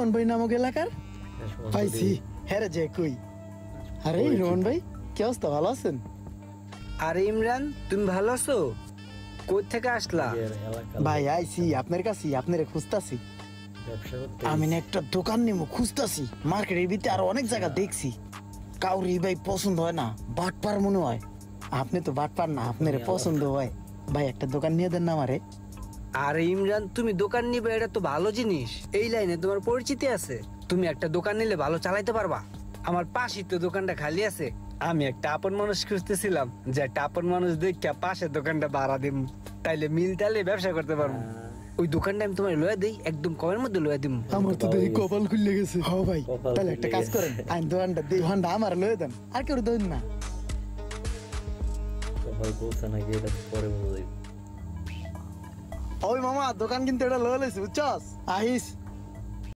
সুমন ভাই নামক এলাকার পাইছি। হ্যাঁ রে যে কই? আরে রোহন ভাই, কি অবস্থা, ভালো আছেন? আরে ইমরান, তুমি ভালো আছো? কই থেকে আসলা? ভাই আইছি আপনার কাছে, আপনারে খুঁজতাছি। আমি না একটা দোকান নিবো, খুঁজতাছি মার্কেটের ভিতরে, আরো অনেক জায়গা দেখছি, কাউরি ভাই পছন্দ হয় না, বাটপার মনে হয়। আপনি তো বাটপার না, আপনার পছন্দ হয়। ভাই একটা দোকান নিয়ে দেন না আমারে। আরে ইমরান, তুমি দোকান নিবে এটা তো ভালো জিনিস। এই লাইনে তোমার পরিচিতি আছে, তুমি একটা দোকান নিলে ভালো চালাইতে পারবা। আমার পাশেই তো দোকানটা খালি আছে। আমি একটা আপন মানুষ খুঁজতেছিলাম, যে একটা আপন মানুষ দেখে পাশের দোকানটা ভাড়া দিম, তাইলে মিল তাইলে ব্যবসা করতে পারবো। ওই দোকানটা আমি তোমার লয়ে দিই, একদম কমের মধ্যে লয়ে দিম। আমার তো দেখি কপাল খুলে গেছে। হ ভাই, তাহলে একটা কাজ করেন, আইন দোকানটা দিই, দোকানটা আমার লয়ে দেন, আর কেউ দেন না। ওই মামা, দোকান কিন্তু এটা লয়ে লইছি, বুঝছস? আহিস।